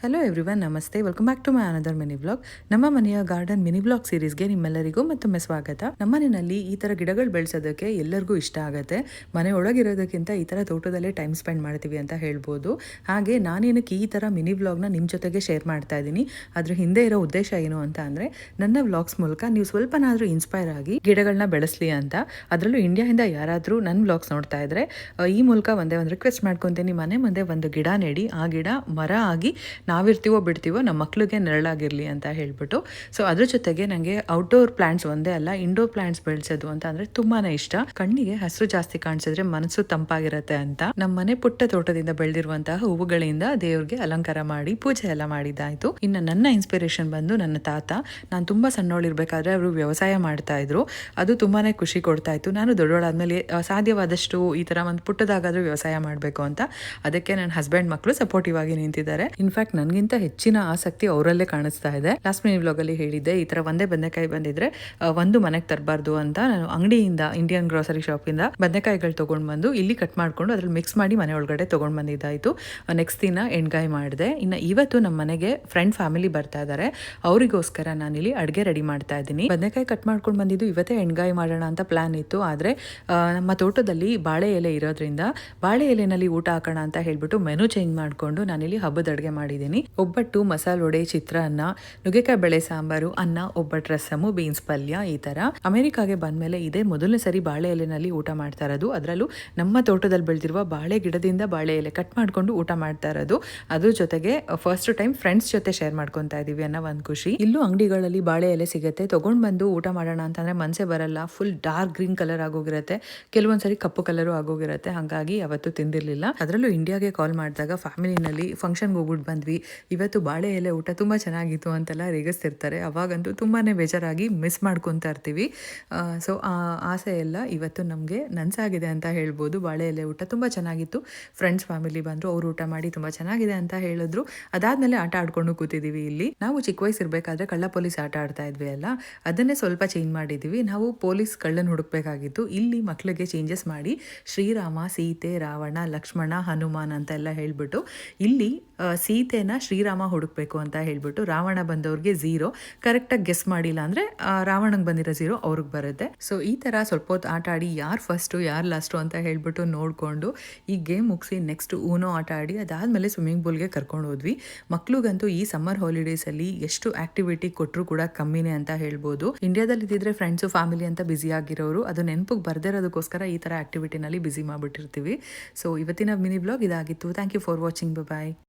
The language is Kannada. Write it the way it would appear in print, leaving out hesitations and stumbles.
ಹಲೋ ಎವ್ರಿವನ್, ನಮಸ್ತೆ. Welcome back to my another mini blog. ನಮ್ಮ ಮನೆಯ ಗಾರ್ಡನ್ ಮಿನಿ ಬ್ಲಾಗ್ ಸೀರೀಸ್ಗೆ ನಿಮ್ಮೆಲ್ಲರಿಗೂ ಮತ್ತೊಮ್ಮೆ ಸ್ವಾಗತ. ನಮ್ಮ ಮನೆಯಲ್ಲಿ ಈ ಥರ ಗಿಡಗಳು ಬೆಳೆಸೋದಕ್ಕೆ ಎಲ್ಲರಿಗೂ ಇಷ್ಟ ಆಗುತ್ತೆ. ಮನೆ ಒಳಗಿರೋದಕ್ಕಿಂತ ಈ ಥರ ತೋಟದಲ್ಲೇ ಟೈಮ್ ಸ್ಪೆಂಡ್ ಮಾಡ್ತೀವಿ ಅಂತ ಹೇಳ್ಬೋದು. ಹಾಗೆ ನಾನೇನಕ್ಕೆ ಈ ಥರ ಮಿನಿ ಬ್ಲಾಗ್ನ ನಿಮ್ಮ ಜೊತೆಗೆ ಶೇರ್ ಮಾಡ್ತಾ ಇದ್ದೀನಿ, ಅದ್ರ ಹಿಂದೆ ಇರೋ ಉದ್ದೇಶ ಏನು ಅಂತ ಅಂದರೆ, ನನ್ನ ವ್ಲಾಗ್ಸ್ ಮೂಲಕ ನೀವು ಸ್ವಲ್ಪನಾದರೂ ಇನ್ಸ್ಪೈರ್ ಆಗಿ ಗಿಡಗಳನ್ನ ಬೆಳೆಸಲಿ ಅಂತ. ಅದರಲ್ಲೂ ಇಂಡಿಯಾದಿಂದ ಯಾರಾದರೂ ನನ್ನ ವ್ಲಾಗ್ಸ್ ನೋಡ್ತಾ ಇದ್ರೆ ಈ ಮೂಲಕ ಒಂದೇ ಒಂದು ರಿಕ್ವೆಸ್ಟ್ ಮಾಡ್ಕೊತೀನಿ, ಮನೆ ಮುಂದೆ ಒಂದು ಗಿಡ ನೆಡಿ, ಆ ಗಿಡ ಮರ ಆಗಿ ನಾವಿರ್ತೀವೋ ಬಿಡ್ತೀವೋ ನಮ್ಮ ಮಕ್ಳಿಗೆ ನೆರಳಾಗಿರಲಿ ಅಂತ ಹೇಳ್ಬಿಟ್ಟು. ಸೊ ಅದ್ರ ಜೊತೆಗೆ ನನಗೆ ಔಟ್ಡೋರ್ ಪ್ಲಾಂಟ್ಸ್ ಒಂದೇ ಅಲ್ಲ, ಇಂಡೋರ್ ಪ್ಲಾಂಟ್ಸ್ ಬೆಳೆಸೋದು ಅಂತ ಅಂದರೆ ತುಂಬಾನೇ ಇಷ್ಟ. ಕಣ್ಣಿಗೆ ಹಸಿರು ಜಾಸ್ತಿ ಕಾಣಿಸಿದ್ರೆ ಮನಸ್ಸು ತಂಪಾಗಿರುತ್ತೆ ಅಂತ ನಮ್ಮ ಮನೆ ಪುಟ್ಟ ತೋಟದಿಂದ ಬೆಳೆದಿರುವಂತಹ ಹೂವುಗಳಿಂದ ದೇವ್ರಿಗೆ ಅಲಂಕಾರ ಮಾಡಿ ಪೂಜೆ ಎಲ್ಲ ಮಾಡಿದ್ದಾಯ್ತು. ಇನ್ನು ನನ್ನ ಇನ್ಸ್ಪಿರೇಷನ್ ಬಂದು ನನ್ನ ತಾತ. ನಾನು ತುಂಬ ಸಣ್ಣವಳಿರ್ಬೇಕಾದ್ರೆ ಅವರು ವ್ಯವಸಾಯ ಮಾಡ್ತಾ ಇದ್ರು. ಅದು ತುಂಬಾನೇ ಖುಷಿ ಕೊಡ್ತಾ ಇತ್ತು. ನಾನು ದೊಡ್ಡವಳಾದ್ಮೇಲೆ ಸಾಧ್ಯವಾದಷ್ಟು ಈ ಥರ ಒಂದು ಪುಟ್ಟದಾಗಾದ್ರೂ ವ್ಯವಸಾಯ ಮಾಡಬೇಕು ಅಂತ. ಅದಕ್ಕೆ ನನ್ನ ಹಸ್ಬೆಂಡ್ ಮಕ್ಕಳು ಸಪೋರ್ಟಿವ್ ಆಗಿ ನಿಂತಿದ್ದಾರೆ. ಇನ್ಫ್ಯಾಕ್ಟ್ ನನಗಿಂತ ಹೆಚ್ಚಿನ ಆಸಕ್ತಿ ಅವರಲ್ಲೇ ಕಾಣಿಸ್ತಾ ಇದೆ. ಲಾಸ್ಟ್ ಮಿನಿ ವ್ಲಾಗ್ ಅಲ್ಲಿ ಹೇಳಿದ್ದೆ, ಈ ತರ ಒಂದೇ ಬದನೆಕಾಯಿ ಬಂದಿದ್ರೆ ಒಂದು ಮನೆಗೆ ತರಬಾರ್ದು ಅಂತ. ನಾನು ಅಂಗಡಿಯಿಂದ, ಇಂಡಿಯನ್ ಗ್ರೋಸರಿ ಶಾಪಿಂದ ಬದನೆಕಾಯಿಗಳು ತಗೊಂಡು ಬಂದು ಇಲ್ಲಿ ಕಟ್ ಮಾಡ್ಕೊಂಡು ಅದ್ರಲ್ಲಿ ಮಿಕ್ಸ್ ಮಾಡಿ ಮನೆ ಒಳಗಡೆ ತಗೊಂಡು ಬಂದಿದ್ದಾಯ್ತು. ನೆಕ್ಸ್ಟ್ ದಿನ ಎಣ್ಗಾಯಿ ಮಾಡಿದೆ. ಇನ್ನು ಇವತ್ತು ನಮ್ಮ ಮನೆಗೆ ಫ್ರೆಂಡ್ ಫ್ಯಾಮಿಲಿ ಬರ್ತಾ ಇದ್ದಾರೆ. ಅವರಿಗೋಸ್ಕರ ನಾನಿಲ್ಲಿ ಅಡುಗೆ ರೆಡಿ ಮಾಡ್ತಾ ಇದ್ದೀನಿ. ಬದನೆಕಾಯಿ ಕಟ್ ಮಾಡ್ಕೊಂಡು ಬಂದಿದ್ದು ಇವತ್ತೇ ಎಣ್ಗಾಯಿ ಮಾಡೋಣ ಅಂತ ಪ್ಲಾನ್ ಇತ್ತು. ಆದರೆ ನಮ್ಮ ತೋಟದಲ್ಲಿ ಬಾಳೆ ಎಲೆ ಇರೋದ್ರಿಂದ ಬಾಳೆ ಎಲೆನಲ್ಲಿ ಊಟ ಹಾಕೋಣ ಅಂತ ಹೇಳ್ಬಿಟ್ಟು ಮೆನು ಚೇಂಜ್ ಮಾಡಿಕೊಂಡು ನಾನಿಲ್ಲಿ ಹಬ್ಬದ ಅಡುಗೆ ಮಾಡಿದ್ದೀನಿ. ಒಬ್ಬಟ್ಟು, ಮಸಾಲೆ ವಡೆ, ಚಿತ್ರಾನ್ನ, ನುಗ್ಗೆಕಾಯಿ ಬೇಳೆ ಸಾಂಬಾರು, ಅನ್ನ, ಒಬ್ಬಟ್ಟು, ರಸಮು, ಬೀನ್ಸ್ ಪಲ್ಯ. ಈ ತರ ಅಮೆರಿಕಾಗೆ ಬಂದ್ಮೇಲೆ ಇದೇ ಮೊದಲನೇ ಸರಿ ಬಾಳೆ ಎಲೆನಲ್ಲಿ ಊಟ ಮಾಡ್ತಾ ಇರೋದು. ಅದರಲ್ಲೂ ನಮ್ಮ ತೋಟದಲ್ಲಿ ಬೆಳೆದಿರುವ ಬಾಳೆ ಗಿಡದಿಂದ ಬಾಳೆ ಎಲೆ ಕಟ್ ಮಾಡ್ಕೊಂಡು ಊಟ ಮಾಡ್ತಾ ಇರೋದು. ಅದ್ರ ಜೊತೆಗೆ ಫಸ್ಟ್ ಟೈಮ್ ಫ್ರೆಂಡ್ಸ್ ಜೊತೆ ಶೇರ್ ಮಾಡ್ಕೊತಾ ಇದೀವಿ ಅನ್ನೋ ಒಂದು ಖುಷಿ. ಇಲ್ಲೂ ಅಂಗಡಿಗಳಲ್ಲಿ ಬಾಳೆ ಎಲೆ ಸಿಗುತ್ತೆ, ತಗೊಂಡ್ ಬಂದು ಊಟ ಮಾಡೋಣ ಅಂತಂದ್ರೆ ಮನಸ್ಸೇ ಬರಲ್ಲ. ಫುಲ್ ಡಾರ್ಕ್ ಗ್ರೀನ್ ಕಲರ್ ಆಗೋಗಿರುತ್ತೆ, ಕೆಲವೊಂದ್ಸರಿ ಕಪ್ಪು ಕಲರು ಆಗೋಗಿರುತ್ತೆ. ಹಾಗಾಗಿ ಅವತ್ತು ತಿಂದಿರ್ಲಿಲ್ಲ. ಅದರಲ್ಲೂ ಇಂಡಿಯಾಗೆ ಕಾಲ್ ಮಾಡಿದಾಗ ಫ್ಯಾಮಿಲಿನಲ್ಲಿ ಫಂಕ್ಷನ್ಗೆ ಹೋಗ್ಬಿಟ್ಟು ಬಂದ್ವಿ. ಇವತ್ತು ಬಾಳೆ ಎಲೆ ಊಟ ತುಂಬ ಚೆನ್ನಾಗಿತ್ತು ಅಂತೆಲ್ಲ ರೇಗಿಸ್ತಿರ್ತಾರೆ. ಅವಾಗಂತೂ ತುಂಬಾ ಬೇಜಾರಾಗಿ ಮಿಸ್ ಮಾಡ್ಕೊತಾ ಇರ್ತೀವಿ. ಸೊ ಆ ಆಸೆ ಎಲ್ಲ ಇವತ್ತು ನಮಗೆ ನನಸಾಗಿದೆ ಅಂತ ಹೇಳ್ಬೋದು. ಬಾಳೆ ಎಲೆ ಊಟ ತುಂಬ ಚೆನ್ನಾಗಿತ್ತು. ಫ್ರೆಂಡ್ಸ್ ಫ್ಯಾಮಿಲಿ ಬಂದರು, ಅವರು ಊಟ ಮಾಡಿ ತುಂಬ ಚೆನ್ನಾಗಿದೆ ಅಂತ ಹೇಳಿದ್ರು. ಅದಾದಮೇಲೆ ಆಟ ಆಡ್ಕೊಂಡು ಕೂತಿದ್ದೀವಿ. ಇಲ್ಲಿ ನಾವು ಚಿಕ್ಕ ವಯಸ್ಸಿರಬೇಕಾದ್ರೆ ಕಳ್ಳ ಪೊಲೀಸ್ ಆಟ ಆಡ್ತಾ ಇದ್ವಿ ಅಲ್ಲ, ಅದನ್ನೇ ಸ್ವಲ್ಪ ಚೇಂಜ್ ಮಾಡಿದ್ದೀವಿ. ನಾವು ಪೊಲೀಸ್ ಕಳ್ಳನ ಹುಡುಕ್ಬೇಕಾಗಿತ್ತು. ಇಲ್ಲಿ ಮಕ್ಕಳಿಗೆ ಚೇಂಜಸ್ ಮಾಡಿ ಶ್ರೀರಾಮ, ಸೀತೆ, ರಾವಣ, ಲಕ್ಷ್ಮಣ, ಹನುಮಾನ್ ಅಂತೆಲ್ಲ ಹೇಳ್ಬಿಟ್ಟು ಇಲ್ಲಿ ಸೀತೆನ ಶ್ರೀರಾಮ ಹುಡುಕ್ಬೇಕು ಅಂತ ಹೇಳ್ಬಿಟ್ಟು, ರಾವಣ ಬಂದವ್ರಿಗೆ 0, ಕರೆಕ್ಟಾಗಿ ಗೆಸ್ ಮಾಡಿಲ್ಲ ಅಂದರೆ ರಾವಣಂಗೆ ಬಂದಿರೋ 0 ಅವ್ರಿಗೆ ಬರುತ್ತೆ. ಸೊ ಈ ಥರ ಸ್ವಲ್ಪ ಹೊತ್ತು ಆಟ ಆಡಿ ಯಾರು ಫಸ್ಟು ಯಾರು ಲಾಸ್ಟು ಅಂತ ಹೇಳ್ಬಿಟ್ಟು ನೋಡಿಕೊಂಡು ಈ ಗೇಮ್ ಮುಗಿಸಿ ನೆಕ್ಸ್ಟ್ ಊನೋ ಆಟ ಆಡಿ ಅದಾದಮೇಲೆ ಸ್ವಿಮ್ಮಿಂಗ್ ಪೂಲ್ಗೆ ಕರ್ಕೊಂಡು ಹೋದ್ವಿ. ಮಕ್ಳಿಗಂತೂ ಈ ಸಮ್ಮರ್ ಹಾಲಿಡೇಸಲ್ಲಿ ಎಷ್ಟು ಆಕ್ಟಿವಿಟಿ ಕೊಟ್ಟರು ಕೂಡ ಕಮ್ಮಿನೇ ಅಂತ ಹೇಳ್ಬೋದು. ಇಂಡಿಯಾದಲ್ಲಿ ಇದ್ದಿದ್ರೆ ಫ್ರೆಂಡ್ಸು ಫ್ಯಾಮಿಲಿ ಅಂತ ಬ್ಯುಸಿ ಆಗಿರೋರು ಅದು ನೆನಪಿಗೆ ಬರ್ದಿರೋದಕ್ಕೋಸ್ಕರ ಈ ಥರ ಆಕ್ಟಿವಿಟಿನಲ್ಲಿ ಬ್ಯುಸಿ ಮಾಡಿಬಿಟ್ಟಿರ್ತೀವಿ. ಸೊ ಇವತ್ತಿನ ಮಿನಿ ಬ್ಲಾಗ್ ಇದಾಗಿತ್ತು. Thank you for watching. Bye.